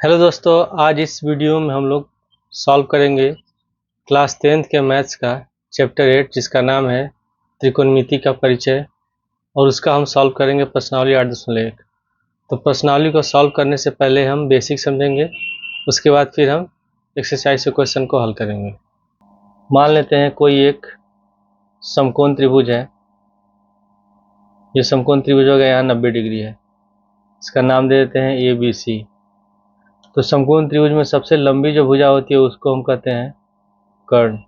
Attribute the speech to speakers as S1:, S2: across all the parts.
S1: Hello दोस्तों, आज इस वीडियो में हम लोग सॉल्व करेंगे क्लास 10th के मैथ्स का चैप्टर 8 जिसका नाम है त्रिकोणमिति का परिचय। और उसका हम सॉल्व करेंगे प्रश्नावली 8.1। तो प्रश्नावली को सॉल्व करने से पहले हम बेसिक समझेंगे, उसके बाद फिर हम एक्सरसाइज के क्वेश्चन को हल करेंगे। मान लेते हैं कोई एक समकोण त्रिभुज है। ये समकोण त्रिभुज हो गया, यहाँ 90 डिग्री है। इसका नाम दे देते हैं ABC। तो समकोण त्रिभुज में सबसे लंबी जो भुजा होती है उसको हम कहते हैं कर्ण।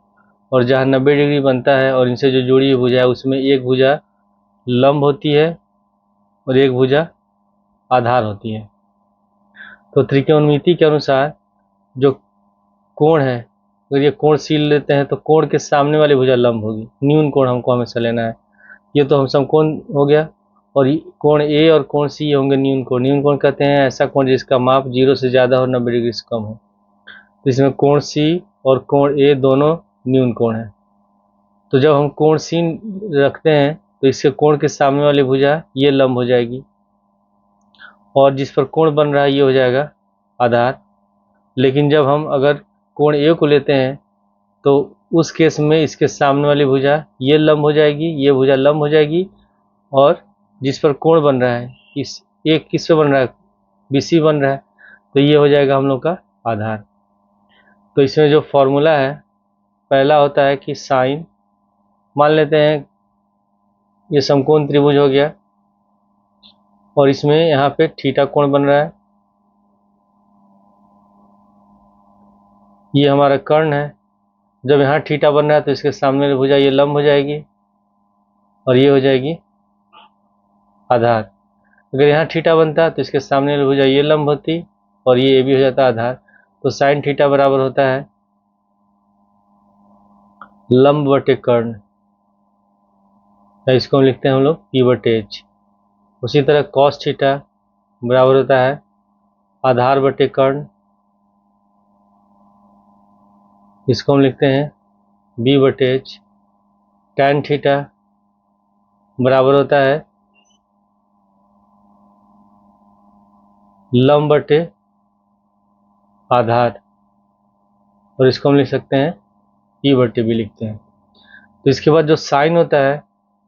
S1: और जहाँ 90 डिग्री बनता है और इनसे जो जुड़ी हुई भुजा है उसमें एक भुजा लंब होती है और एक भुजा आधार होती है। तो त्रिकोणमिति के अनुसार जो कोण है, अगर ये कोण सी लेते हैं तो कोण के सामने वाली भुजा लंब होगी। न्यून कोण हमको हमेशा लेना है। ये तो हम समकोण हो गया। और कोण ए और कोण सी होंगे न्यून कोण। न्यून कोण कहते हैं ऐसा कोण जिसका माप 0 से ज़्यादा और 90 डिग्री से कम हो। तो इसमें कोण सी और कोण ए दोनों न्यून कोण है। तो जब हम कोण सी रखते हैं तो इसके कोण के सामने वाली भुजा ये लंब हो जाएगी और जिस पर कोण बन रहा है ये हो जाएगा आधार। लेकिन जब हम अगर कोण ए को लेते हैं तो उस केस में इसके सामने वाली भुजा ये लंब हो जाएगी, ये भुजा लंब हो जाएगी और जिस पर कोण बन रहा है इस एक किस पे बन रहा है, BC बन रहा है, तो ये हो जाएगा हम लोग का आधार। तो इसमें जो फॉर्मूला है पहला होता है कि साइन, मान लेते हैं ये समकोण त्रिभुज हो गया और इसमें यहाँ पे थीटा कोण बन रहा है। ये हमारा कर्ण है। जब यहाँ थीटा बन रहा है तो इसके सामने वाली भुजा ये लंब हो जाएगी और ये हो जाएगी आधार। अगर यहाँ थीटा बनता तो इसके सामने वाली भुजा ये लंब होती और ये भी हो जाता आधार। तो साइन थीटा बराबर होता है लंब बटे कर्ण, इसको हम लिखते हैं हम लोग P/H। उसी तरह कॉस थीटा बराबर होता है आधार बटे कर्ण, इसको हम लिखते हैं B/H। टैन थीटा बराबर होता है लंब बटे आधार और इसको हम लिख सकते हैं P/B लिखते हैं। तो इसके बाद जो साइन होता है,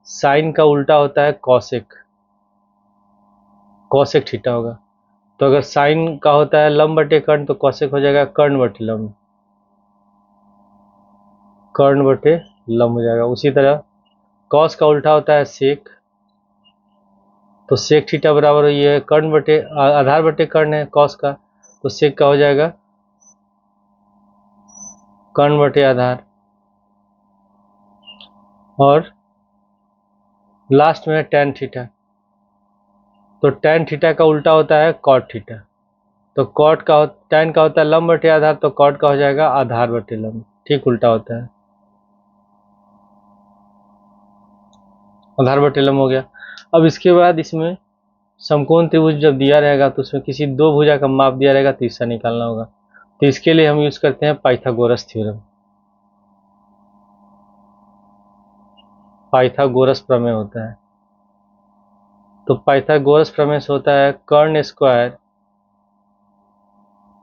S1: साइन का उल्टा होता है कॉसेक। कॉसेक थीटा होगा। तो अगर साइन का होता है लंब बटे कर्ण तो कॉसेक हो जाएगा कर्ण बटे लंब, कर्ण बटे लंब हो जाएगा। उसी तरह कॉस का उल्टा होता है सेक। तो सेक थीटा बराबर ये है कर्ण बटे आधार बटे कर्ण है कॉस का, तो सेक का हो जाएगा कर्ण बटे आधार। और लास्ट में है टैन थीटा। तो टैन थीटा का उल्टा होता है कॉट थीटा। तो टैन का होता है लंब बटे आधार, तो कॉट का हो जाएगा आधार बटे लंब, ठीक उल्टा होता है। आधार बटे लंब हो गया। अब इसके बाद इसमें समकोण त्रिभुज जब दिया रहेगा तो उसमें किसी दो भुजा का माप दिया रहेगा तो इसका निकालना होगा। तो इसके लिए हम यूज करते हैं पाइथागोरस थ्योरम। पाइथागोरस प्रमेय होता है। तो पाइथागोरस प्रमेय से होता है कर्ण स्क्वायर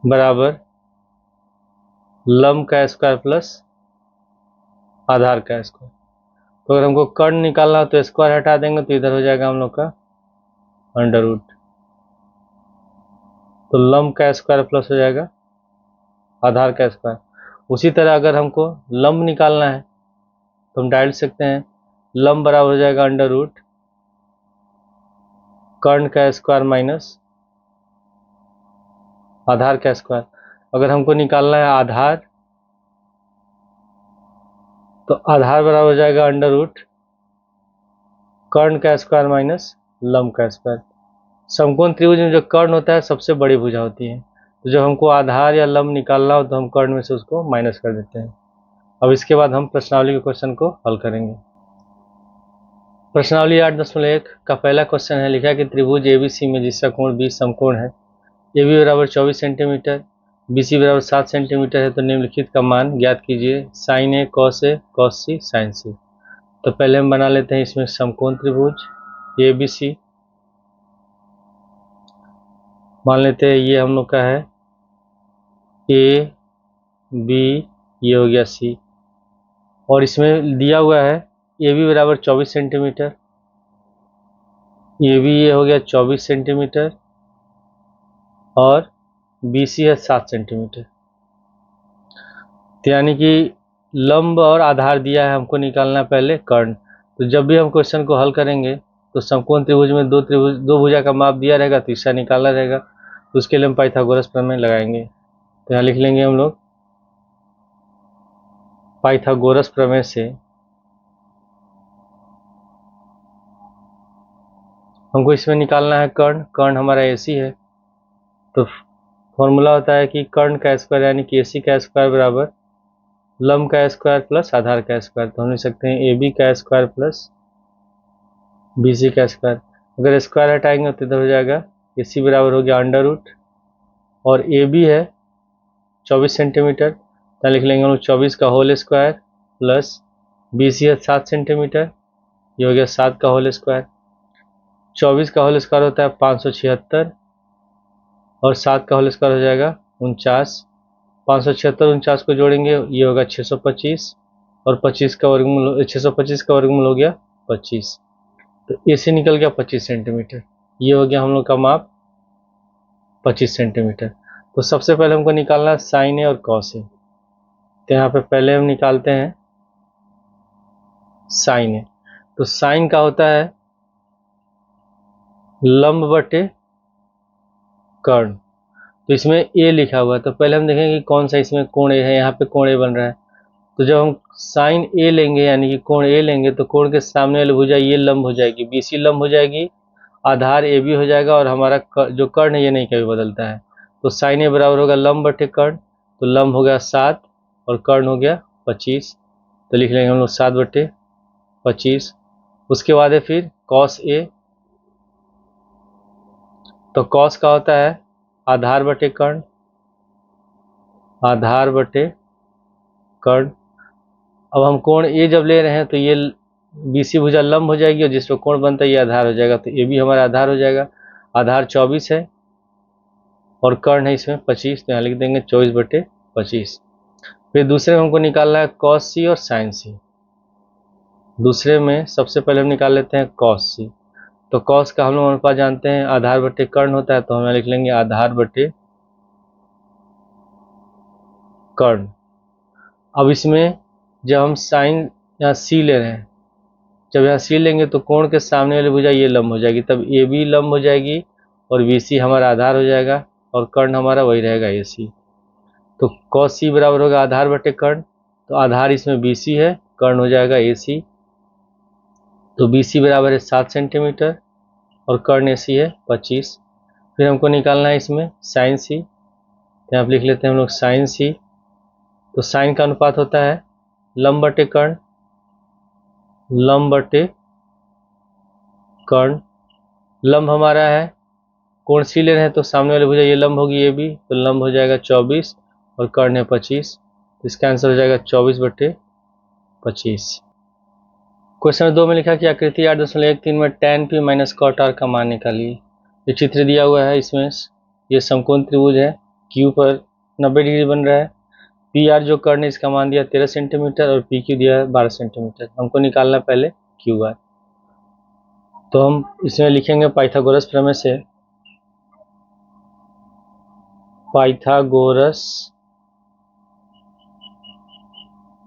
S1: बराबर लंब का स्क्वायर प्लस आधार का स्क्वायर। तो अगर हमको कर्ण निकालना हो तो स्क्वायर हटा देंगे तो इधर हो जाएगा हम लोग का अंडर रूट। तो लंब का स्क्वायर प्लस हो जाएगा आधार का स्क्वायर। उसी तरह अगर हमको लंब निकालना है तो हम डाल सकते हैं लंब बराबर हो जाएगा अंडर रूट कर्ण का स्क्वायर माइनस आधार का स्क्वायर। अगर हमको निकालना है आधार तो आधार बराबर हो जाएगा अंडर रूट कर्ण का स्क्वायर माइनस लंब का स्क्वायर। समकोण त्रिभुज में जो कर्ण होता है सबसे बड़ी भुजा होती है। तो जब हमको आधार या लंब निकालना हो तो हम कर्ण में से उसको माइनस कर देते हैं। अब इसके बाद हम प्रश्नावली के क्वेश्चन को हल करेंगे। प्रश्नावली 8.1 का पहला क्वेश्चन है, लिखा कि त्रिभुज ABC में जिसका कोण 20 समकोण है, AB बराबर 24 सेंटीमीटर, BC बराबर 7 सेंटीमीटर है, तो निम्नलिखित का मान ज्ञात कीजिए। Sine A, cos C, sine C। तो पहले हम बना लेते हैं इसमें समकोण त्रिभुज ABC। मान लेते हैं ये हम लोग का है ए बी, ये हो गया सी। और इसमें दिया हुआ है ए बी बराबर 24 सेंटीमीटर, ए बी ये हो गया 24 सेंटीमीटर और बी सी है 7 सेंटीमीटर। तो यानी कि लंब और आधार दिया है, हमको निकालना है पहले कर्ण। तो जब भी हम क्वेश्चन को हल करेंगे तो समकोण त्रिभुज में दो भुजा का माप दिया रहेगा, तीसरा निकालना रहेगा, तो उसके लिए हम पाइथागोरस प्रमेय लगाएंगे। तो यहाँ लिख लेंगे हम लोग पाइथागोरस प्रमेय से हमको इसमें निकालना है कर्ण। कर्ण हमारा एसी है, तो फॉर्मूला होता है कि कर्ण का स्क्वायर यानी कि एसी का स्क्वायर बराबर लंब का स्क्वायर प्लस आधार का स्क्वायर। तो हम लिख सकते हैं ए बी का स्क्वायर प्लस बी सी का स्क्वायर। अगर स्क्वायर हटाएंगे तो इधर हो जाएगा ए सी बराबर हो गया अंडर रूट, और ए बी है 24 सेंटीमीटर, तो लिख लेंगे हम लोग 24 का whole square plus B C है 7 सेंटीमीटर, ये हो गया 7 का होल स्क्वायर। 24 का होल स्क्वायर होता है 576 और 7 का होल स्क्वायर हो जाएगा 49। 576 49 को जोड़ेंगे ये होगा 625 और 25 का वर्गमूल 625 का वर्गमूल हो गया 25। तो ए से निकल गया 25 सेंटीमीटर, ये हो गया हम लोग का माप 25 सेंटीमीटर। तो सबसे पहले हमको निकालना है साइन ए और कॉस ए। तो यहाँ पे पहले हम निकालते हैं साइन ए। तो साइन का होता है लंब बटे कर्ण। तो इसमें ए लिखा हुआ है, तो पहले हम देखेंगे कि कौन सा इसमें कोण ए है। यहाँ पे कोण ए बन रहा है, तो जब हम साइन ए लेंगे यानी कि कोण ए लेंगे तो कोण के सामने वाली भुजा ये लंब हो जाएगी, बी सी लंब हो जाएगी, आधार ए बी हो जाएगा, और हमारा जो कर्ण है ये नहीं कभी बदलता है। तो साइन ए बराबर होगा लंब बटे कर्ण, तो लंब हो गया 7 और कर्ण हो गया 25। तो लिख लेंगे हम लोग 7 बटे 25। उसके बाद है फिर कॉस ए। तो कॉस का होता है आधार बटे कर्ण, आधार बटे कर्ण। अब हम कोण ए जब ले रहे हैं तो ये बी सी भुजा लंब हो जाएगी और जिस पर कोण बनता है ये आधार हो जाएगा, तो ए भी हमारा आधार हो जाएगा। आधार 24 है और कर्ण है इसमें 25, तो यहाँ लिख देंगे 24 बटे 25। फिर दूसरे में हमको निकालना है कॉस सी और साइन सी। दूसरे में सबसे पहले हम निकाल लेते हैं कॉस सी। तो कॉस का हम लोग अनुपात जानते हैं आधार बटे कर्ण होता है, तो हम यहाँ लिख लेंगे आधार बटे कर्ण। अब इसमें जब हम साइन यहाँ सी ले रहे हैं, जब यहाँ सी लेंगे तो कोण के सामने वाली भुजा ये लंब हो जाएगी, तब ए बी लंब हो जाएगी और बी सी हमारा आधार हो जाएगा और कर्ण हमारा वही रहेगा ए सी। तो कॉस सी बराबर होगा आधार बटे कर्ण, तो आधार इसमें बी सी है, कर्ण हो जाएगा ए सी। तो बी सी बराबर है 7 सेंटीमीटर और कर्ण ए सी है 25। फिर हमको निकालना है इसमें साइन सी, तो यहाँ लिख लेते हैं हम लोग साइन सी। तो साइन का अनुपात होता है लंब बटे कर्ण, लंब बटे कर्ण। लंब हमारा है कोण सी ले रहे हैं तो सामने वाली भुजा ये लंब होगी ए बी, तो लंब हो जाएगा 24 और कर्ण है 25, तो इसका आंसर हो जाएगा 24 बटे 25। क्वेश्चन 2 में लिखा कि आकृति 8.13 में tan p minus cot R का मान निकालिए। ये चित्र दिया हुआ है, इसमें ये समकोण त्रिभुज है, Q पर 90 डिग्री बन रहा है। पी आर जो कर्ण है इसका मान दिया 13 सेंटीमीटर और पी क्यू दिया है 12 सेंटीमीटर। हमको निकालना पहले क्यू आर। तो हम इसमें लिखेंगे पाइथागोरस प्रमेय से, पाइथागोरस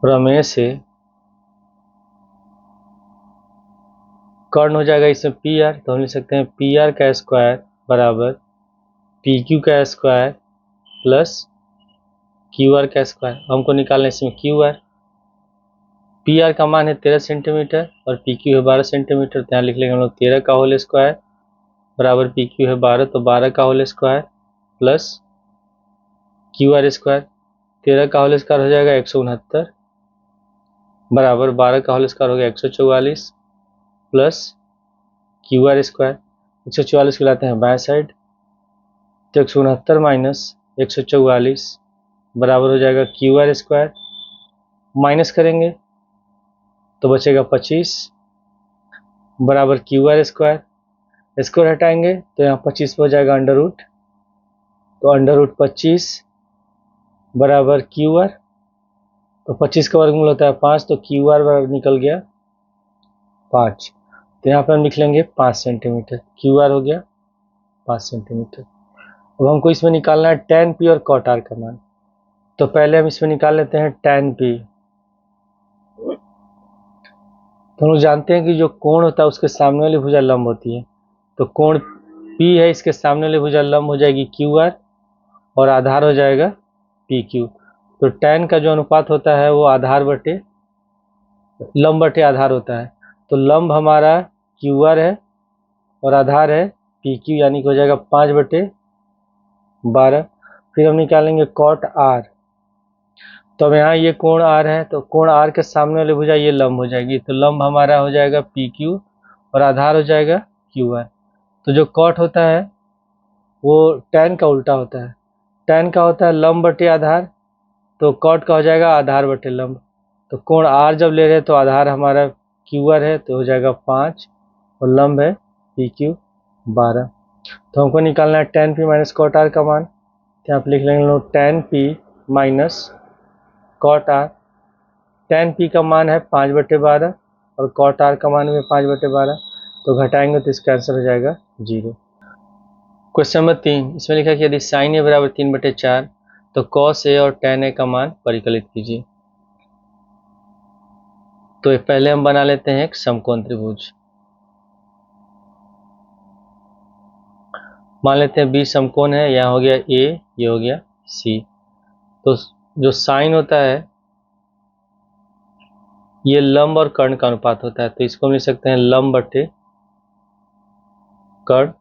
S1: प्रमेय से कर्ण हो जाएगा इसमें पी आर, तो हम लिख सकते हैं पी आर का स्क्वायर बराबर पी क्यू का स्क्वायर प्लस क्यू आर का स्क्वायर। हमको निकालना है इसमें क्यू आर। पी आर का मान है 13 सेंटीमीटर और पी क्यू है 12 सेंटीमीटर, तो यहाँ लिख लेंगे हम लोग 13 का होल स्क्वायर बराबर पी क्यू है 12, तो 12 का whole square plus Q R square. 13 का होल स्क्वायर हो जाएगा 169 बराबर 12 का होल स्क्वायर हो गया 144 प्लस क्यू आर स्क्वायर। 144 को लाते हैं बाएं साइड, तो 169 माइनस 144 बराबर हो जाएगा क्यू आर स्क्वायर। माइनस करेंगे तो बचेगा 25 बराबर क्यू आर स्क्वायर। स्क्वायर हटाएंगे तो यहाँ 25 हो जाएगा अंडर रूट, तो अंडर रूट 25 बराबर क्यू आर, तो 25 का वर्गमूल होता है 5, तो क्यू आर बराबर निकल गया 5। तो यहाँ पर हम लिख लेंगे 5 सेंटीमीटर, क्यू आर हो गया 5 सेंटीमीटर। अब हमको इसमें निकालना है tan p और cot r का मान। तो पहले हम इसमें निकाल लेते हैं tan p। तो हम लोग जानते हैं कि जो कोण होता है उसके सामने वाली भुजा लंब होती है, तो कोण p है, इसके सामने वाली भुजा लंब हो जाएगी क्यू आर और आधार हो जाएगा पी क्यू। तो tan का जो अनुपात होता है वो आधार बटे लंब बटे आधार होता है। तो लंब हमारा क्यू आर है और आधार है पी क्यू, यानी कि हो जाएगा 5/12। फिर हम निकालेंगे cot r। तो अब यहाँ ये कोण r है, तो कोण r के सामने वाली भुजा ये लंब हो जाएगी, तो लंब हमारा हो जाएगा पी क्यू और आधार हो जाएगा क्यू आर। तो जो cot होता है वो tan का उल्टा होता है, tan का होता है लंब बटे आधार, तो cot का हो जाएगा आधार बटे लंब। तो कोण r जब ले रहे हैं तो आधार हमारा क्यू आर है, तो हो जाएगा 5 और लंब है पी क्यू 12। तो हमको निकालना है tan p minus cot r का मान। तो यहाँ पर लिख लेंगे लोग tan p minus cot r। tan p का मान है 5/12 और cot r का मान भी 5/12, तो घटाएंगे तो इसका आंसर हो जाएगा 0। क्वेश्चन नंबर 3, इसमें लिखा है कि यदि sin a बराबर 3/4 तो cos a और tan a का मान परिकलित कीजिए। तो पहले हम बना लेते हैं एक समकोण त्रिभुज। मान लेते हैं बी समकोण है, यहाँ हो गया ए, ये हो गया सी। तो जो साइन होता है ये लंब और कर्ण का अनुपात होता है, तो इसको हम लिख सकते हैं लंब बटे कर्ण।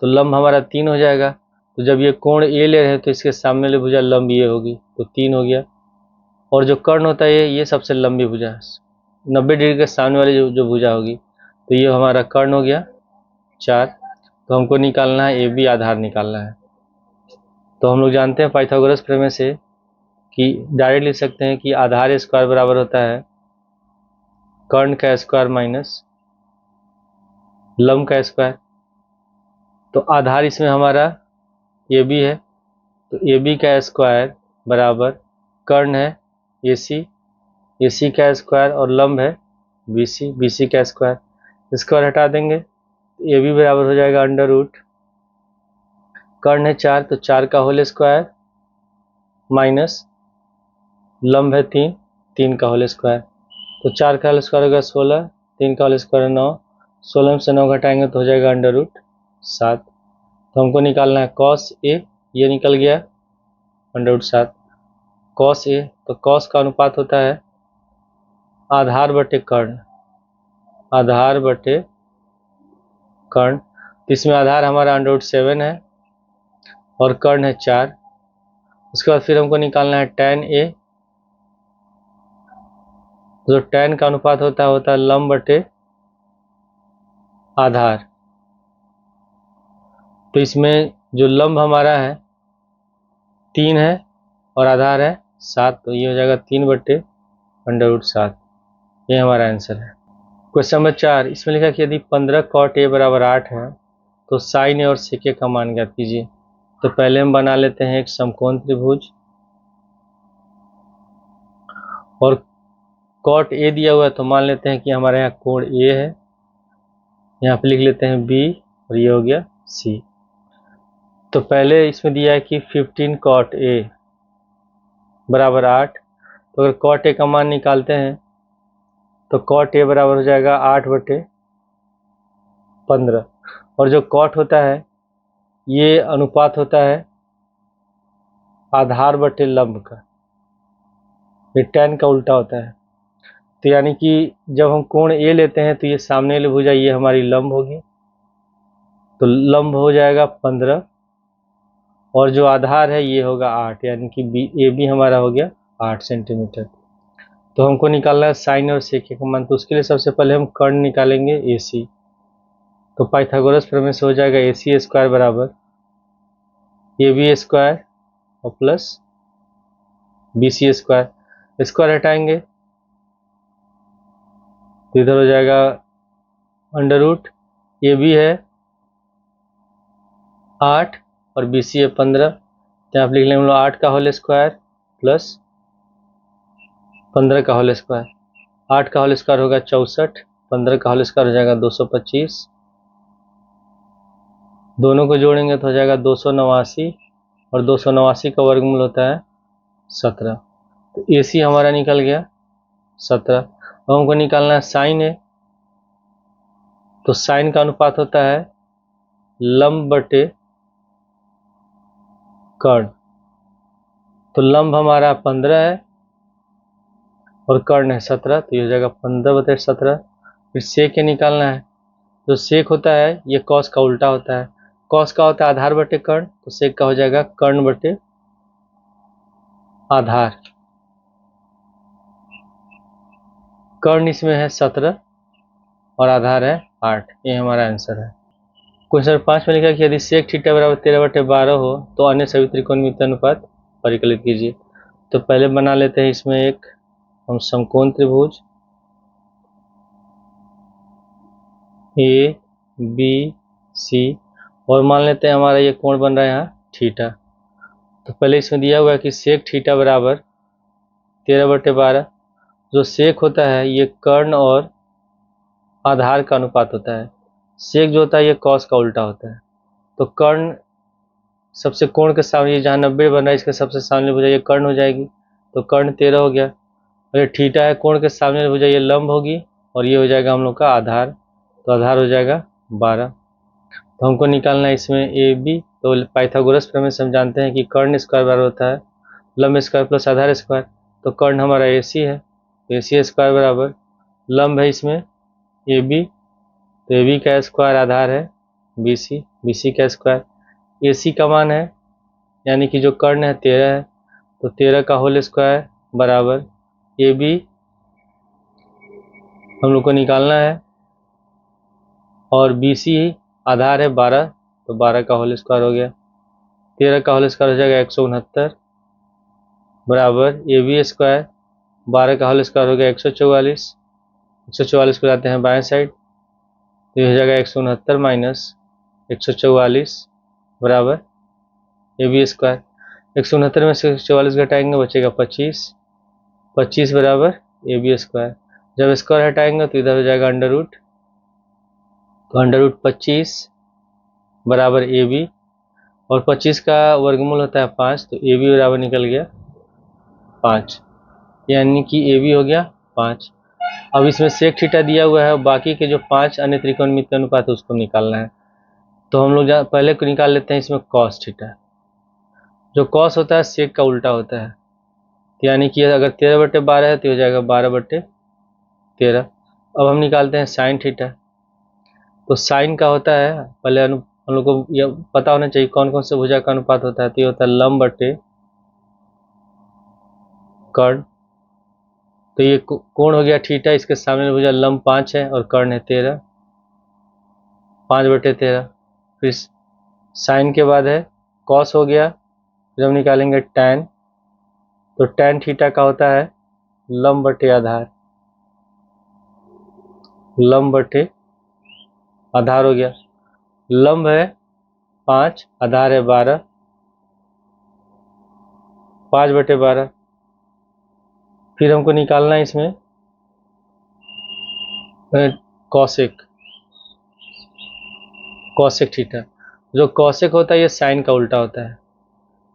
S1: तो लंब हमारा 3 हो जाएगा, तो जब ये कोण ए ले रहे हैं तो इसके सामने वाली भुजा लंब ये होगी, तो 3 हो गया। और जो कर्ण होता है ये सबसे लंबी भुजा है, 90 डिग्री के सामने वाली जो भुजा होगी, तो ये हमारा कर्ण हो गया 4। तो हमको निकालना है ए बी, आधार निकालना है। तो हम लोग जानते हैं पाइथागोरस प्रमेय से कि डायरेक्ट लिख सकते हैं कि आधार स्क्वायर बराबर होता है कर्ण का स्क्वायर माइनस लंब का स्क्वायर। तो आधार इसमें हमारा ए बी है, तो ए बी का स्क्वायर बराबर कर्ण है ए सी का स्क्वायर और लंब है बी सी का स्क्वायर। स्क्वायर हटा देंगे, ए बी बराबर हो जाएगा अंडर रूट कर्ण है 4, तो 4 का होल स्क्वायर माइनस लंब है 3 का होल स्क्वायर। तो 4 का होल स्क्वायर होगा 16, 3 का होल स्क्वायर 9, 16 से 9 घटाएंगे तो हो जाएगा अंडर रूट 7। तो हमको निकालना है cos a, ये निकल गया अंडर रूट 7 cos a। तो cos का अनुपात होता है आधार बटे कर्ण, आधार बटे कर्ण। तो इसमें आधार हमारा अंडर रूट 7 है और कर्ण है 4। उसके बाद फिर हमको निकालना है tan a। जो tan का अनुपात होता है लंब बटे आधार। तो इसमें जो लंब हमारा है 3 है और आधार है 7, तो ये हो जाएगा 3/√7। ये हमारा आंसर है। क्वेश्चन नंबर 4, इसमें लिखा कि यदि 15 cot a बराबर 8 है तो sin a और sec a का मान ज्ञात कीजिए। तो पहले हम बना लेते हैं एक समकोण त्रिभुज और cot a दिया हुआ है, तो मान लेते हैं कि हमारे यहाँ कोण a है, यहाँ पे लिख लेते हैं b और ये हो गया c। तो पहले इसमें दिया है कि 15 cot a बराबर 8, तो अगर cot a का मान निकालते हैं तो cot a बराबर हो जाएगा 8/15। और जो cot होता है ये अनुपात होता है आधार बटे लंब का, ये tan का उल्टा होता है। तो यानी कि जब हम कोण a लेते हैं तो ये सामने वाली भुजा ये हमारी लंब होगी, तो लंब हो जाएगा 15 और जो आधार है ये होगा 8, यानी कि ए बी हमारा हो गया 8 सेंटीमीटर। तो हमको निकालना है साइन और सेक का मान, तो उसके लिए सबसे पहले हम कर्ण निकालेंगे ए सी। तो पाइथागोरस प्रमेय से हो जाएगा ए सी स्क्वायर बराबर ए बी स्क्वायर और plus B C square. Square हटाएंगे तो इधर हो जाएगा अंडर रूट ए बी है 8 और बी सी है 15, तो आप लिख लेंगे 8 का होल स्क्वायर प्लस 15 का होल स्क्वायर, 8 का होल स्क्वायर होगा 64, 15 का होल स्क्वायर हो जाएगा 225, दोनों को जोड़ेंगे तो हो जाएगा 289, और 289 का वर्गमूल होता है 17। तो AC हमारा निकल गया 17। अब हमको निकालना है साइन ए, तो साइन का अनुपात होता है लंब बटे कर्ण। तो लंब हमारा 15 है और कर्ण है 17, तो ये हो जाएगा 15/17। फिर सेक ये निकालना है, जो सेक होता है ये कॉस का उल्टा होता है, कॉस का होता है आधार बटे कर्ण, तो सेक का हो जाएगा कर्ण बटे आधार। कर्ण इसमें है 17 और आधार है 8, ये हमारा आंसर है। क्वेश्चन 5 में लिखा है कि यदि सेक थीटा बराबर 13/12 हो तो अन्य सभी त्रिकोणमितीय अनुपात परिकलित कीजिए। तो पहले बना लेते हैं इसमें एक हम समकोण त्रिभुज ABC, और मान लेते हैं हमारा ये कोण बन रहा है यहाँ थीटा। तो पहले इसमें दिया हुआ है कि सेक थीटा बराबर 13/12, जो सेक होता है ये कर्ण और आधार का अनुपात होता है, सेक जो होता है ये कॉस का उल्टा होता है। तो कर्ण सबसे कोण के सामने, जहाँ 90 बन रहा है इसके सबसे सामने भुजा ये कर्ण हो जाएगी, तो कर्ण 13 हो गया। और ये थीटा है, कोण के सामने भुजा ये लंब होगी, और ये हो जाएगा हम लोग का आधार, तो आधार हो जाएगा 12। तो हमको निकालना है इसमें AB। तो पाइथागोरस प्रमेय से हम जानते हैं कि कर्ण स्क्वायर बराबर होता है लंब स्क्वायर प्लस आधार स्क्वायर। तो कर्ण हमारा AC है, तो AC स्क्वायर बराबर लंब है इसमें AB, तो AB का स्क्वायर आधार है BC, BC का स्क्वायर। AC का मान है यानी कि जो कर्ण है 13 है, तो 13 का होल स्क्वायर बराबर AB हम लोग को निकालना है, और BC आधार है 12, तो 12 का होल स्क्वायर हो गया। 13 का होल स्क्वायर हो जाएगा 169 बराबर AB स्क्वायर, 12 का होल स्क्वायर हो गया 144, 144 को जाते हैं बाएं साइड, तो ये हो जाएगा 169 माइनस 144 बराबर AB स्क्वायर। 169 में से 144 घटाएंगे बचेगा 25, 25 बराबर AB स्क्वायर। जब स्क्वायर हटाएंगे तो इधर हो जाएगा अंडर रूट, तो अंडर रूट 25 बराबर AB, और 25 का वर्गमूल होता है 5, तो AB बराबर निकल गया 5, यानी कि AB हो गया 5। अब इसमें सेक थीटा दिया हुआ है, और बाकी के जो 5 अन्य त्रिकोणमितीय अनुपात है उसको निकालना है। तो हम लोग पहले को निकाल लेते हैं इसमें कॉस थीटा। जो कॉस होता है सेक का उल्टा होता है, यानी कि अगर 13/12 है तो हो जाएगा 12/13। अब हम निकालते हैं साइन थीटा। तो साइन का होता है, पहले हम लोग को यह पता होना चाहिए कौन कौन से भुजा का अनुपात होता है। तो ये होता है लंब बटे कर्ण। तो ये कोण हो गया थीटा, इसके सामने भुजा लंब 5 है और कर्ण है 13, 5/13। फिर साइन के बाद है कॉस हो गया, फिर हम निकालेंगे टैन। तो टैन थीटा का होता है लंब बटे आधार, लंब बटे आधार हो गया। लंब है 5, आधार है 12, 5/12। फिर हमको निकालना है इसमें कॉसेक, कॉसेक थीटा। जो कॉसेक होता है ये साइन का उल्टा होता है।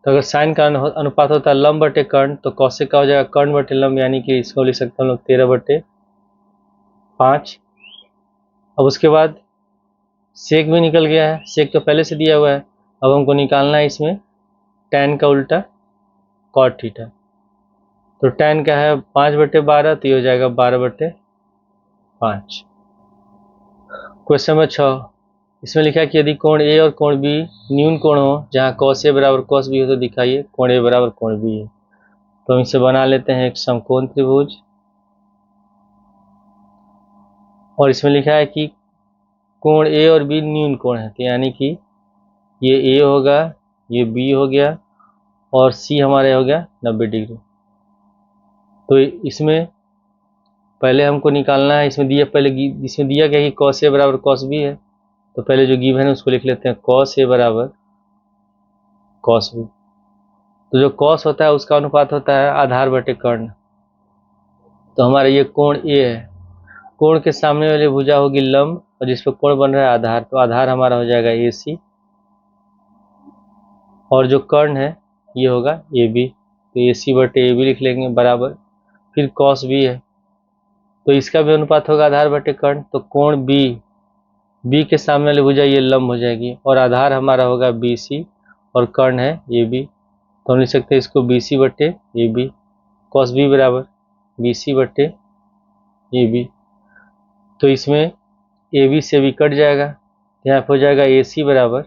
S1: तो अगर साइन का अनुपात होता है लंब बटे कर्ण, तो कॉसेक का हो जाएगा कर्ण बटे लंब, यानी कि इसको लिख सकते हैं हम लोग 13/5। अब उसके बाद सेक भी निकल गया है, सेक तो पहले से दिया हुआ है। अब हमको निकालना है इसमें टैन का उल्टा कॉट थीटा। तो टैन का है 5/12, तो ये हो जाएगा 12/5। क्वेश्चन नंबर 6, इसमें लिखा है कि यदि कोण ए और कोण बी न्यून कोण हो, जहाँ cos A बराबर cos B हो, तो दिखाइए कोण A बराबर कोण B है। तो हम इसे बना लेते हैं एक समकोण त्रिभुज, और इसमें लिखा है कि कोण A और B न्यून कोण है, तो यानी कि ये A होगा, ये B हो गया, और C हमारे हो गया 90 डिग्री। तो इसमें पहले हमको निकालना है, इसमें दिया गया कि cos A बराबर cos B है, तो पहले जो गिवन है उसको लिख लेते हैं cos A बराबर cos B। तो जो कॉस होता है उसका अनुपात होता है आधार बटे कर्ण। तो हमारा ये कोण ए है, कोण के सामने वाली भुजा होगी लंब और जिस पर कोण बन रहा है आधार, तो आधार हमारा हो जाएगा ए सी, और जो कर्ण है ये होगा ए बी, तो ए सी बटे ए बी लिख लेंगे बराबर, फिर कॉस बी है तो इसका भी अनुपात होगा आधार बटे कर्ण, तो कोण बी के सामने वाली भुजा ये लंब हो जाएगी और आधार हमारा होगा बी सी और कर्ण है ए बी, तो हम लिख सकते हैं इसको बी सी बटे ए बी, कॉस बी बराबर बी सी बटे ए बी। तो इसमें ए बी से बी कट जाएगा, यहाँ पे हो जाएगा ए सी बराबर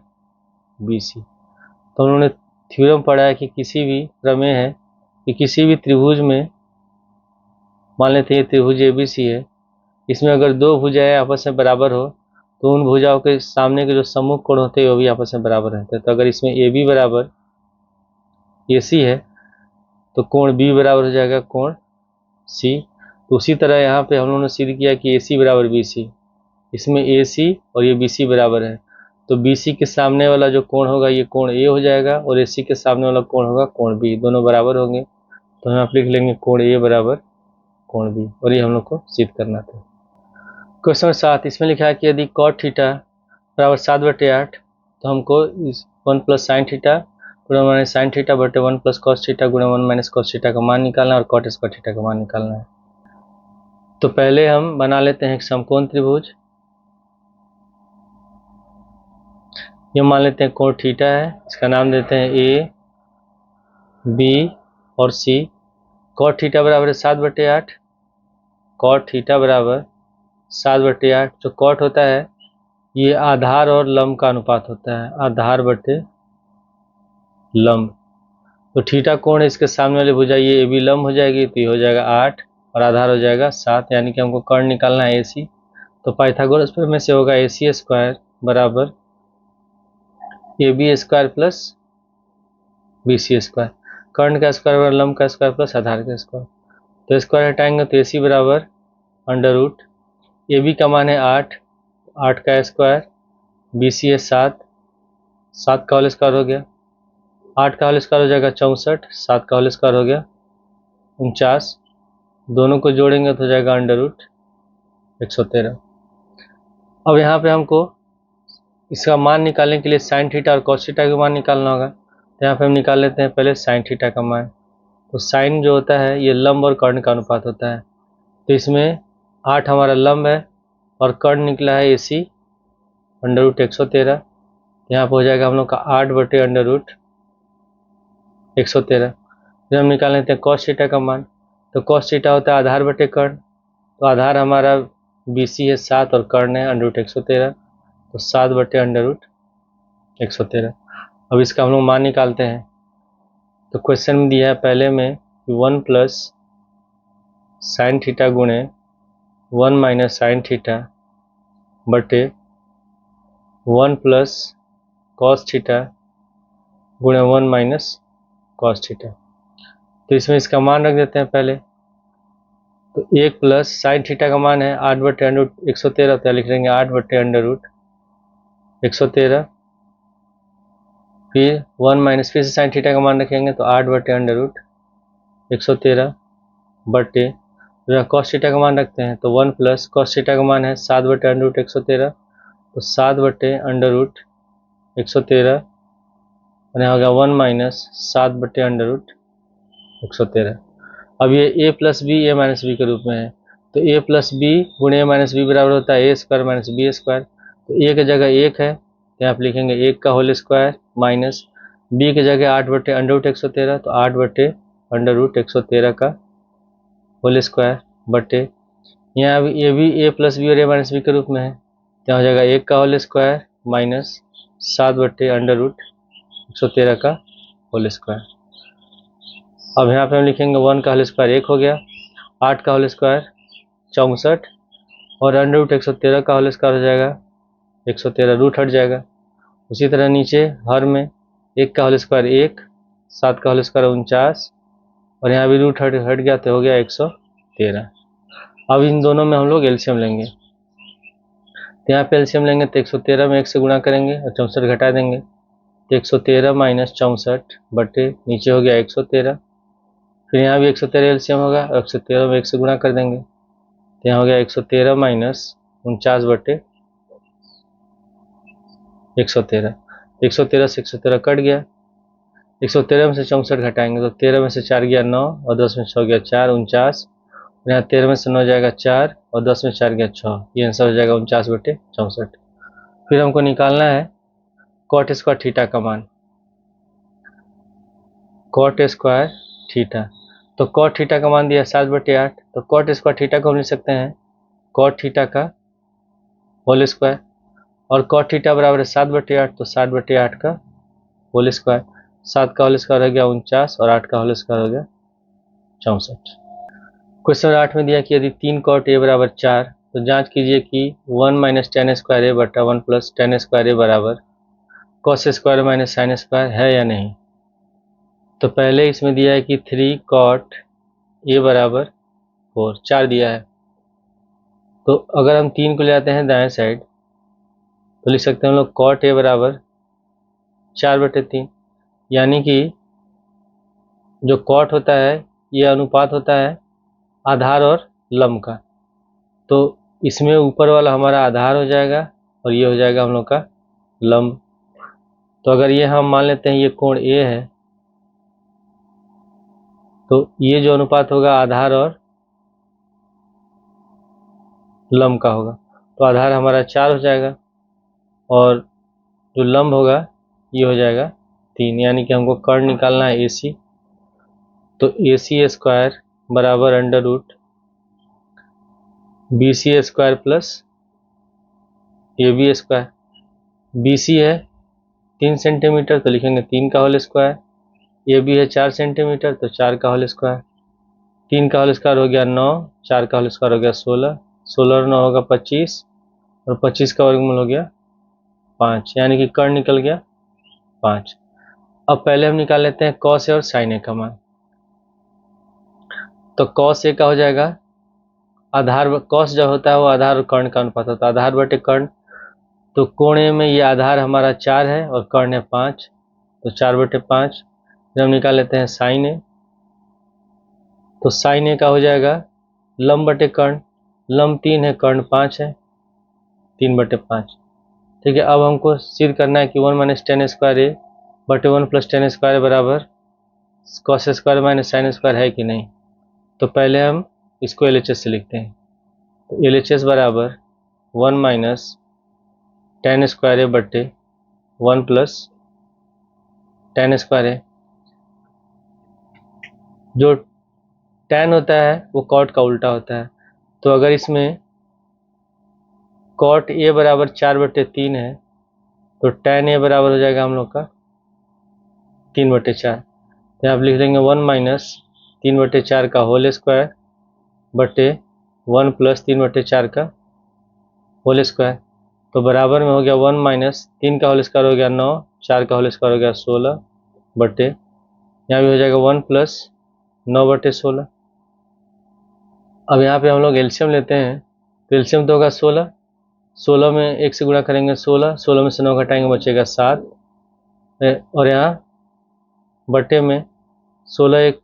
S1: बी सी। तो उन्होंने थ्योरम पढ़ा है कि किसी भी प्रमेय है कि किसी भी त्रिभुज में, मान लेते हैं ये त्रिभुज ए बी सी है, इसमें अगर दो भुजाएं आपस में बराबर हो तो उन भुजाओं के सामने के जो सम्मुख कोण होते हैं वो भी आपस में बराबर रहते हैं। तो अगर इसमें ए बी बराबर ए सी है तो कोण बी बराबर हो जाएगा कोण सी। तो उसी तरह यहाँ पे हम लोगों ने सिद्ध किया कि ए सी बराबर बी सी, इसमें ए सी और ये बी सी बराबर है, तो बी सी के सामने वाला जो कोण होगा ये कोण ए हो जाएगा और ए सी के सामने वाला कोण होगा कोण बी, दोनों बराबर होंगे। तो हम आप लिख लेंगे कोण ए बराबर कोण बी, और ये हम लोग को सिद्ध करना था। क्वेश्चन 7, इसमें लिखा है कि यदि कॉट थीटा बराबर 7/8 तो हमको 1 प्लस साइन थीटा गुणा माइनस साइन थीटा बटे 1 प्लस कॉस थीटा गुणा 1 माइनस कॉस थीटा का मान निकालना है और कॉट स्क्वायर थीटा का मान निकालना है। तो पहले हम बना लेते हैं एक समकोण त्रिभुज। ये मान लेते हैं कोण थीटा है, इसका नाम देते हैं ए बी और सी। कॉट थीटा बराबर है 7/8, कॉट थीटा बराबर 7/8। जो कॉट होता है ये आधार और लंब का अनुपात होता है, आधार बटे लंब। तो थीटा कोण है, इसके सामने वाली भुजा ये ए बी लंब हो जाएगी, तो ये हो जाएगा 8 और आधार हो जाएगा 7, यानी कि हमको कर्ण निकालना है ए सी। तो पाइथागोरस प्रमेय से होगा ए सी स्क्वायर बराबर A B square plus B C square, कर्ण का स्क्वायर बराबर लंब का स्क्वायर प्लस आधार का स्क्वायर। तो स्क्वायर हटाएंगे तो ए सी बराबर अंडर रूट ए बी का मान है 8, 8 का स्क्वायर, बी सी है 7, 7 का होल स्क्वायर हो गया, 8 का होल स्क्वायर हो जाएगा 64, 7 का होल स्क्वायर हो गया 49, दोनों को जोड़ेंगे तो हो जाएगा अंडर रूट 113। अब यहाँ पे हमको इसका मान निकालने के लिए साइन थीटा और कॉस थीटा का मान निकालना होगा। तो यहाँ पे हम निकाल लेते हैं पहले साइन थीटा का मान। तो साइन जो होता है ये लंब और कर्ण का अनुपात होता है, तो इसमें 8 हमारा लंब है और कर्ण निकला है ए सी अंडर रूट 113, यहाँ पर हो जाएगा हम लोग का 8 बटे अंडर रूट 113। फिर हम निकाल लेते हैं कॉस थीटा का मान। तो कॉस थीटा होता है आधार बटे कर्ण, तो आधार हमारा बी सी है 7 और कर्ण है अंडर रूट 113, तो 7 बटे अंडर रूट 113। अब इसका हम लोग मान निकालते हैं। तो क्वेश्चन में दिया है पहले में 1 प्लस साइन थीटा गुणे 1 माइनस साइन थीटा बटे 1 प्लस कॉस थीटा गुणे 1 माइनस कॉस थीटा। तो इसमें इसका मान रख देते हैं पहले। तो 1 प्लस साइन थीटा का मान है 8 बटे अंडर रूट 113, तो लिख लेंगे 8 बटे अंडर रूट 113, फिर 1 माइनस फिर से साइन थीटा का मान रखेंगे तो 8 बटे अंडर रूट 113 बटे जो कॉस थीटा का मान रखते हैं तो 1 प्लस कॉस थीटा का मान है 7 बटे अंडर रूट 113, तो 7 बटे अंडर रूट 113 और यहाँ हो गया 1 माइनस 7 बटे अंडर रूट 113। अब ये a plus B A minus B के रूप में है, तो a प्लस बी गुणे ए माइनस बी बराबर होता है ए स्क्वायर माइनस बी स्क्वायर। तो a की जगह 1 है, यहाँ आप लिखेंगे 1 का होल स्क्वायर माइनस b की जगह 8 बटे अंडर रूट 113, तो 8 बटे अंडर रूट 113 का होल स्क्वायर बटे यहाँ भी a प्लस बी और ए माइनस बी के रूप में है, तो हो जाएगा 1 का होल स्क्वायर माइनस 7 बटे अंडर रूट 113 का होल स्क्वायर। अब यहाँ पे हम लिखेंगे 1 का होल स्क्वायर 1 हो गया, 8 का होल स्क्वायर 64 और अंडर रूट 113 का होल स्क्वायर हो जाएगा 113, रूट हट जाएगा। उसी तरह नीचे हर में 1 का होल स्क्वायर 1, 7 का होल स्क्वायर 49 और यहाँ भी रूट हट गया तो हो गया 113। अब इन दोनों में हम लोग एलसीएम लेंगे, तो यहाँ पे एलसीएम लेंगे तो 113 में 1 से गुणा करेंगे और 64 घटा देंगे, तो 113 माइनस 64 बटे नीचे हो गया 113। फिर यहाँ भी 113 एलसीएम होगा, 113 में 1 से गुणा कर देंगे तो यहाँ हो गया 113 माइनस 49 बटे 113। 113 से 113 कट गया, 113 में से 64 घटाएंगे तो 13 में से 4 गया 9 और 10 में 6 गया 4, 49। यहाँ 13 में से 9 जाएगा 4 और 10 में 4 गया 6, ये आंसर हो जाएगा 49 बटे 64। फिर हमको निकालना है कॉट स्क्वायर थीटा का मान। कॉट स्क्वायर थीटा, तो कॉट थीटा का मान दिया 7 बटे 8, तो कॉट स्क्वायर थीटा को हम लिख सकते हैं कॉट थीटा का होल स्क्वायर, और कॉट थीटा बराबर है 7 बटे 8, तो 7 बटे 8 का होल स्क्वायर। 7 का होल स्क्वायर हो गया 49 और 8 का होल स्क्वायर हो गया 64। क्वेश्चन 8 में दिया कि यदि 3 कॉट ए बराबर 4, तो जांच कीजिए कि 1 माइनस टेन स्क्वायर ए बटा 1 प्लस टेन स्क्वायर ए बराबर cos square minus sine square है या नहीं। तो पहले इसमें दिया है कि 3 कॉट ए बराबर 4, 4 दिया है। तो अगर हम 3 को ले आते हैं दाएं साइड तो लिख सकते हैं हम लोग कॉट ए बराबर 4 बटे 3, यानी कि जो कॉट होता है ये अनुपात होता है आधार और लंब का। तो इसमें ऊपर वाला हमारा आधार हो जाएगा और ये हो जाएगा हम लोग का लंब। तो अगर ये हम मान लेते हैं ये कोण ए है, तो ये जो अनुपात होगा आधार और लंब का होगा, तो आधार हमारा 4 हो जाएगा और जो लंब होगा ये हो जाएगा 3, यानी कि हमको कर्ण निकालना है AC। तो AC स्क्वायर बराबर under root BC square plus AB square. BC है 3 सेंटीमीटर तो लिखेंगे 3 का होल स्क्वायर, AB है 4 सेंटीमीटर तो 4 का होल स्क्वायर। 3 का होल स्क्वायर हो गया 9, 4 का होल स्क्वायर हो गया 16, 16 और 9 होगा 25 और 25 का वर्गमूल हो गया 5, यानी कि कर्ण निकल गया 5। अब पहले हम निकाल लेते हैं कॉस ए और साइन ए का मान। तो कॉस ए का हो जाएगा आधार, कॉस जब होता है वो आधार और कर्ण का अनुपात होता है, आधार बटे कर्ण। तो कोण ए में ये आधार हमारा 4 है और कर्ण है 5, तो 4 बटे 5। फिर हम निकाल लेते हैं साइन ए, तो साइन ए का हो जाएगा लंब बटे कर्ण, लंब 3 है कर्ण 5 है, 3 बटे 5। ठीक है, अब हमको सिद्ध करना है कि 1 माइनस टेन स्क्वायर ए बटे 1 प्लस टेन स्क्वायर बराबर cos square minus sine square है कि नहीं। तो पहले हम इसको LHS से लिखते हैं, तो LHS बराबर 1 माइनस टेन स्क्वायर ए बटे 1 प्लस टेन स्क्वायर है। जो tan होता है वो कॉट का उल्टा होता है, तो अगर इसमें कॉट ए बराबर 4 बटे 3 है तो tan ए बराबर हो जाएगा हम लोग का 3 बटे 4। तो यहाँ आप लिख देंगे 1 माइनस 3 बटे 4 का होल स्क्वायर बटे 1 प्लस 3 बटे 4 का होल स्क्वायर। तो बराबर में हो गया 1 माइनस 3 का होल स्क्वायर हो गया 9, 4 का होल स्क्वायर हो गया 16 बटे, यहाँ भी हो जाएगा 1 प्लस 9 बटे 16। अब यहाँ पे हम लोग एलसीएम लेते हैं, तो एलसीएम तो होगा 16, 16 में 1 से गुणा करेंगे 16, 16 में से 9 घटाएंगे बचेगा 7, और यहाँ बटे में 16 एक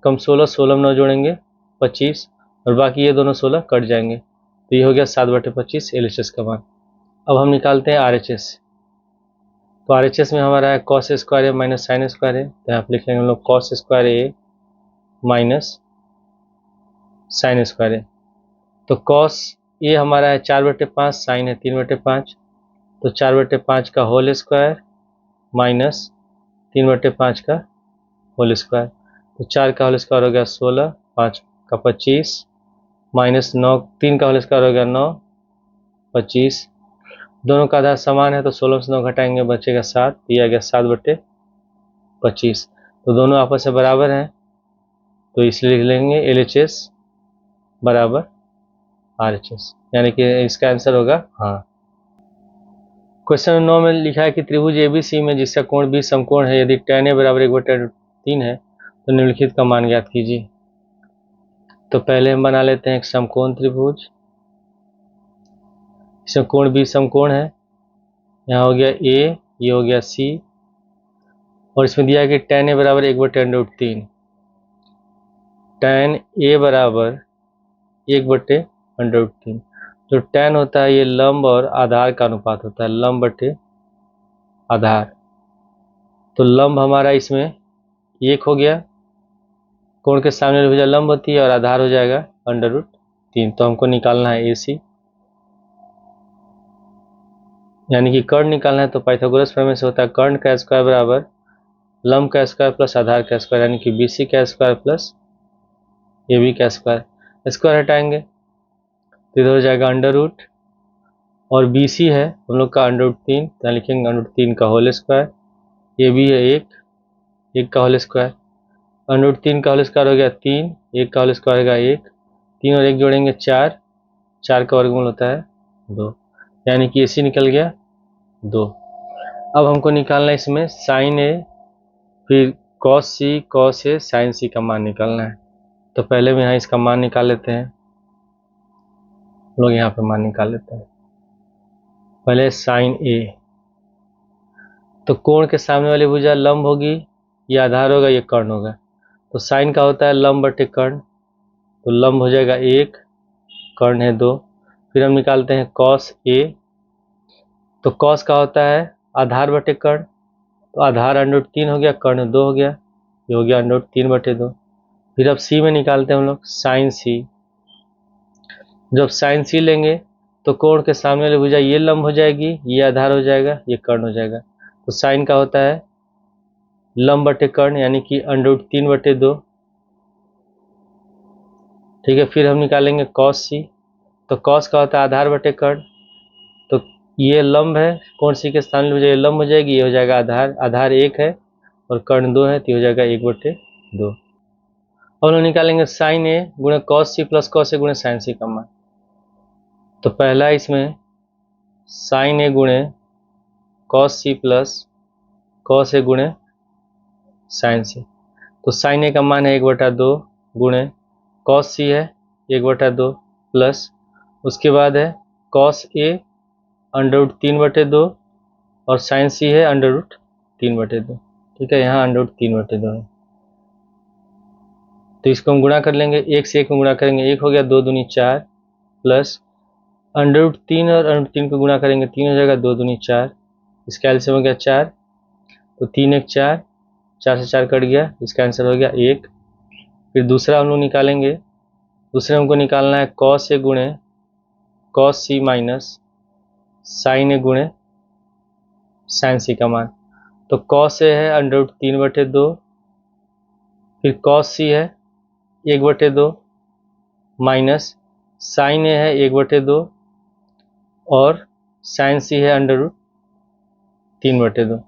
S1: कम 16, 16 में 9 जोड़ेंगे 25 और बाकी ये दोनों 16 कट जाएंगे, तो ये हो गया 7 बटे 25 LHS का मान। अब हम निकालते हैं RHS, तो RHS में हमारा है कॉस स्क्वायर ए माइनस साइन स्क्वायर है, तो यहाँ पर लिख लेंगे हम लोग कॉस स्क्वायर ए माइनस साइन स्क्वायर है। तो कॉस ए हमारा है 4 बटे 5, साइन है 3 बटे 5, तो 4 बटे 5 का होल स्क्वायर माइनस 3 बटे 5 का होल स्क्वायर। तो 4 का होल स्क्वायर हो गया 16, 5 का 25 माइनस 9, 3 का होल स्क्वायर हो गया 9, 25। दोनों का आधार समान है तो 16 से 9 घटाएंगे बचेगा 7, ये आ गया 7 बटे 25। तो दोनों आपस में बराबर हैं, तो इसलिए लिख लेंगे LHS बराबर RHS, यानी कि इसका आंसर होगा हाँ। क्वेश्चन 9 में लिखा है कि त्रिभुज ABC में जिसका कोण 20 समकोण है, यदि tan A बराबर 1/3 है तो निम्नलिखित का मान ज्ञात कीजिए। तो पहले हम बना लेते हैं एक समकोण त्रिभुज, इसमें कोण 20 समकोण है, यहाँ हो गया A, ये हो गया C, और इसमें दिया है कि tan a बराबर 1/√3, tan a बराबर 1/√3। जो tan होता है ये लंब और आधार का अनुपात होता है, लंब बटे आधार। तो लंब हमारा इसमें 1 हो गया, कोण के सामने भुजा लंब होती है और आधार हो जाएगा √3। तो हमको निकालना है AC, यानी कि कर्ण निकालना है। तो पाइथागोरस प्रमेय से होता है कर्ण का स्क्वायर बराबर लंब का स्क्वायर प्लस आधार का स्क्वायर, यानी कि BC का स्क्वायर प्लस AB का स्क्वायर। स्क्वायर हटाएंगे तो इधर हो जाएगा √ और BC है हम लोग का √3, तो लिखेंगे √3 का होल स्क्वायर। AB है 1 का होल स्क्वायर, √3 का होल स्क्वायर हो गया 3, 1 का होल स्क्वायर होगा 1, 3 और 1 जोड़ेंगे 4, 4 का वर्गमूल होता है 2, यानी कि AC निकल गया 2। अब हमको निकालना है इसमें sin A, फिर cos C, cos A, sin C का मान निकालना है। तो पहले में यहाँ इसका मान निकाल लेते हैं, लोग यहाँ पे मान निकाल लेते हैं। पहले sin A, तो कोण के सामने वाली भुजा लंब होगी, ये आधार होगा, ये कर्ण होगा। तो साइन का होता है लंब बटे कर्ण, तो लंब हो जाएगा 1, कर्ण है 2। फिर हम निकालते हैं cos A, तो cos का होता है आधार बटे कर्ण, तो आधार √3 हो गया, कर्ण 2 हो गया, ये हो गया √3/2। फिर अब C में निकालते हैं हम लोग sin C। जब sin C लेंगे तो कोण के सामने वाली भुजा ये लंब हो जाएगी, ये आधार हो जाएगा, ये कर्ण हो जाएगा। तो साइन का होता है लंब बटे कर्ण, यानी कि √3/2। ठीक है, फिर हम निकालेंगे cos C, तो cos का होता है आधार बटे कर्ण, तो ये लंब है, कोण C के सामने भुजा ये लंब हो जाएगी, ये हो जाएगा आधार, आधार 1 है और कर्ण 2 है, तो ये हो जाएगा 1/2। अब हम लोग निकालेंगे sin A गुणे cos C plus cos A गुणे sin C का मान। तो पहला इसमें sin A गुणे cos C plus cos A गुणे sin C। तो sin A का मान है 1/2 गुणे cos C है 1/2 प्लस उसके बाद है cos A √3/2 और sin C है √3/2। ठीक है, यहाँ √3/2 है, तो इसको हम गुणा कर लेंगे, 1 से 1 में गुणा करेंगे 1 हो गया, 2 दूनी 4 प्लस √3 और √3 को गुणा करेंगे 3 हो जाएगा, 2 दूनी 4, इसका एलसीएम हो गया 4, तो 3 1 4, 4 से 4 कट गया, इसका आंसर हो गया 1। फिर दूसरा हम लोग निकालेंगे, दूसरे हमको निकालना है cos A गुणे cos C minus sin A गुणे sin C का मान। तो cos A है √3/2, फिर cos C है 1/2 माइनस sin A है 1/2 और sin C है √3/2।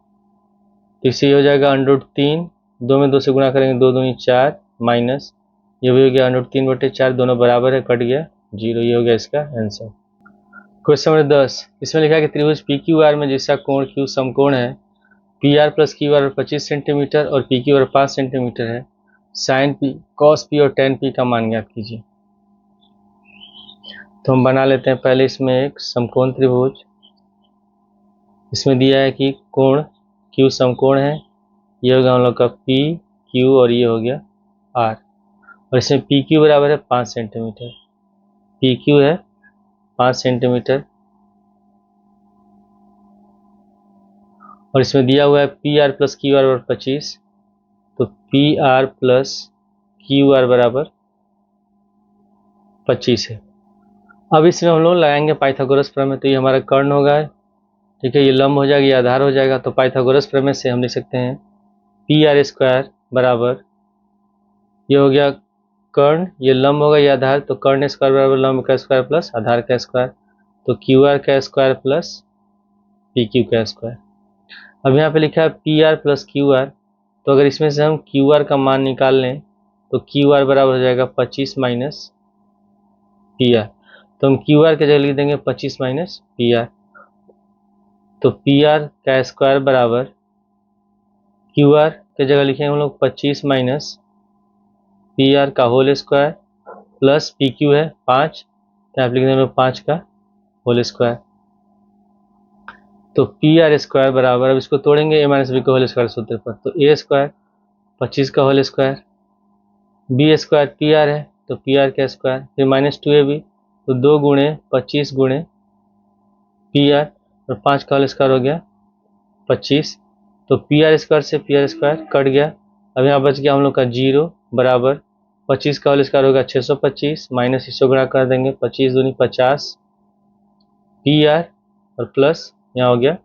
S1: तो इसे हो जाएगा √3, 2 में 2 से गुणा करेंगे 2 दूनी 4 माइनस ये भी हो गया √3/4, दोनों बराबर है, कट गया 0, ये हो गया इसका आंसर। क्वेश्चन नंबर 10, इसमें लिखा है कि त्रिभुज PQR में जिसका कोण Q समकोण है, PR प्लस QR 25 सेंटीमीटर और PQR 5 सेंटीमीटर है, साइन P, cos P और tan P का मान ज्ञात कीजिए। तो हम बना लेते हैं पहले इसमें एक समकोण त्रिभुज। इसमें दिया है कि कोण Q समकोण है, ये होगा हम लोग का P Q और ये हो गया R, और इसमें PQ बराबर है 5 सेंटीमीटर, PQ है 5 सेंटीमीटर, और इसमें दिया हुआ है PR प्लस QR बराबर 25, तो PR प्लस QR बराबर 25 है। अब इसमें हम लोग लगाएंगे पाइथागोरस प्रमेय, तो ये हमारा कर्ण होगा, ठीक है, ये लंब हो जाएगा, ये आधार हो जाएगा। तो पाइथागोरस प्रमेय से हम लिख सकते हैं PR² बराबर, ये हो गया कर्ण, ये लंब होगा, ये आधार, तो कर्ण स्क्वायर बराबर लंब का स्क्वायर प्लस आधार का स्क्वायर, तो QR का स्क्वायर प्लस PQ का स्क्वायर। अब यहाँ पे लिखा है PR प्लस QR, तो अगर इसमें से हम QR का मान निकाल लें तो QR बराबर हो जाएगा 25 माइनस PR, तो हम QR के जगह लिख देंगे 25 माइनस PR, तो PR का स्क्वायर बराबर QR के जगह लिखेंगे हम लोग 25 माइनस PR का होल स्क्वायर प्लस PQ है 5, तो आप लिख देंगे 5 का होल स्क्वायर। तो पी आर स्क्वायर बराबर, अब इसको तोड़ेंगे ए माइनस बी का होल स्क्वायर सूत्र पर, तो ए स्क्वायर 25 का whole square, B square P R है तो पी आर का स्क्वायर, फिर माइनस 2ab, तो 2 गुणे 25 गुणे पी आर और 5 का होल स्क्वायर हो गया 25, तो पी आर स्क्वायर से पी आर स्क्वायर कट गया। अब यहाँ बच गया हम लोग का 0 बराबर 25 का होल स्क्वायर होगा 625, माइनस इसको गुणा कर देंगे 25 दूनी 50 पी आर और प्लस यहाँ हो गया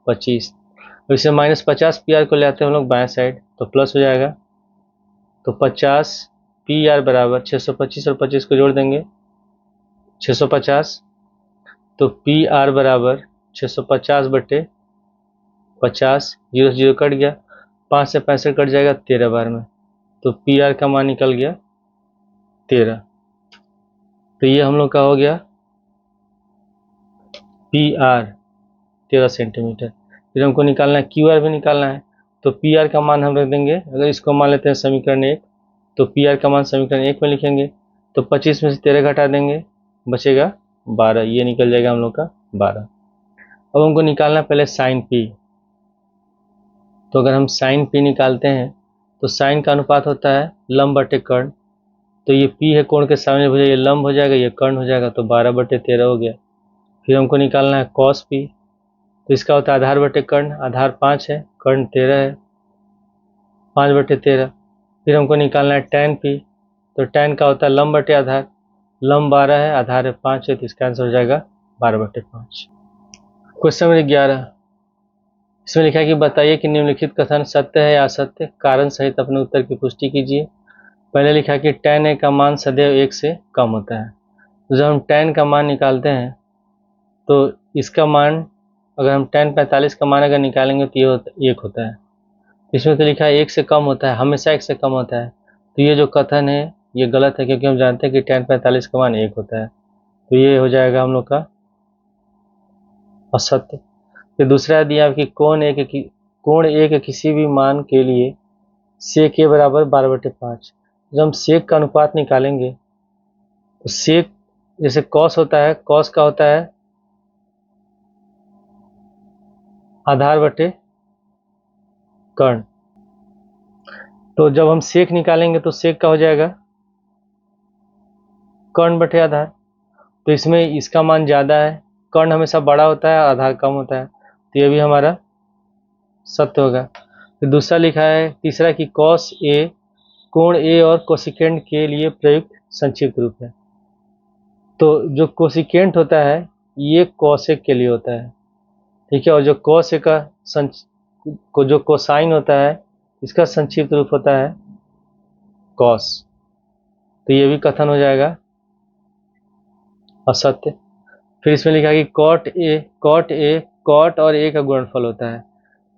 S1: 25। अब इसे माइनस 50 पी आर को ले आते हैं हम लोग बाएं साइड, तो प्लस हो जाएगा, तो 50 पी आर बराबर 625 और 25 को जोड़ देंगे 650, तो पी आर बराबर 650 बटे 50, 0 से 0 कट गया, 5 से 65 कट जाएगा 13 बार में, तो पी आर का मान निकल गया 13। तो ये हम लोग का हो गया पी आर 13 सेंटीमीटर। फिर हमको निकालना है क्यू आर भी निकालना है, तो पी आर का मान हम रख देंगे, अगर इसको मान लेते हैं समीकरण 1, तो पी आर का मान समीकरण 1 में लिखेंगे, तो 25 में से 13 घटा देंगे बचेगा 12, ये निकल जाएगा हम लोग का 12। अब हमको निकालना पहले साइन पी, तो अगर हम साइन पी निकालते हैं तो साइन का अनुपात होता है लंब बटे कर्ण, तो ये पी है कोण के सामने हो जाएगा, ये लंब हो जाएगा, ये कर्ण हो जाएगा, तो 12 बटे 13 हो गया। फिर हमको निकालना है कॉस पी, तो इसका होता है आधार बटे कर्ण, आधार 5 है, कर्ण 13 है, 5 बटे 13। फिर हमको निकालना है टैन पी, तो टैन का होता है लंब बटे आधार, लंब 12 है, आधार है 5 है, तो इसका आंसर हो जाएगा 12 बटे 5। क्वेश्चन नंबर 11, इसमें लिखा है कि बताइए कि निम्नलिखित कथन सत्य है या असत्य, कारण सहित अपने उत्तर की पुष्टि कीजिए। पहले लिखा है कि tan a का मान सदैव 1 से कम होता है, तो जब हम tan का मान निकालते हैं तो इसका मान, अगर हम tan 45 का मान अगर निकालेंगे तो ये 1 होता है, इसमें तो लिखा है 1 से कम होता है, हमेशा 1 से कम होता है, तो ये जो कथन है ये गलत है, क्योंकि हम जानते हैं कि tan 45 का मान 1 होता है, तो ये हो जाएगा हम लोग का असत्य। फिर दूसरा दिया कि कोण ए के किसी भी मान के लिए सेक ए बराबर 12 बटे 5। जब हम सेक का अनुपात निकालेंगे तो सेक जैसे कॉस होता है, कॉस का होता है आधार बटे कर्ण, तो जब हम सेक निकालेंगे तो सेक का हो जाएगा कर्ण बटे आधार, तो इसमें इसका मान ज़्यादा है, कर्ण हमेशा बड़ा होता है, आधार कम होता है, तो ये भी हमारा सत्य होगा। फिर दूसरा लिखा है तीसरा कि कॉस ए कोण ए और कोसिकेंट के लिए प्रयुक्त संक्षिप्त रूप है, तो जो कोसिकेंट होता है ये कॉसेक के लिए होता है, ठीक है, और जो कॉस का जो कोसाइन होता है इसका संक्षिप्त रूप होता है कॉस, तो ये भी कथन हो जाएगा असत्य। फिर इसमें लिखा है कि कॉट और ए का गुणनफल होता है,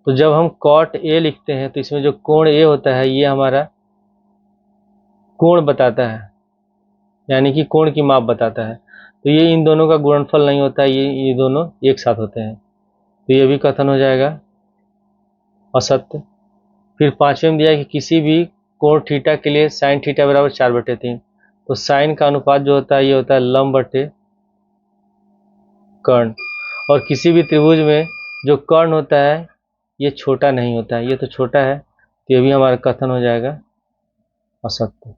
S1: तो जब हम कॉट ए लिखते हैं तो इसमें जो कोण ए होता है ये हमारा कोण बताता है, यानी कि कोण की माप बताता है, तो ये इन दोनों का गुणनफल नहीं होता है, ये दोनों एक साथ होते हैं, तो ये भी कथन हो जाएगा असत्य। फिर पांचवें में दिया है कि किसी भी कोण थीटा के लिए साइन थीटा बराबर 4 बटे 3, तो साइन का अनुपात जो होता है ये होता है लंब बटे कर्ण, और किसी भी त्रिभुज में जो कर्ण होता है ये छोटा नहीं होता है, ये तो छोटा है, तो ये भी हमारा कथन हो जाएगा असत्य।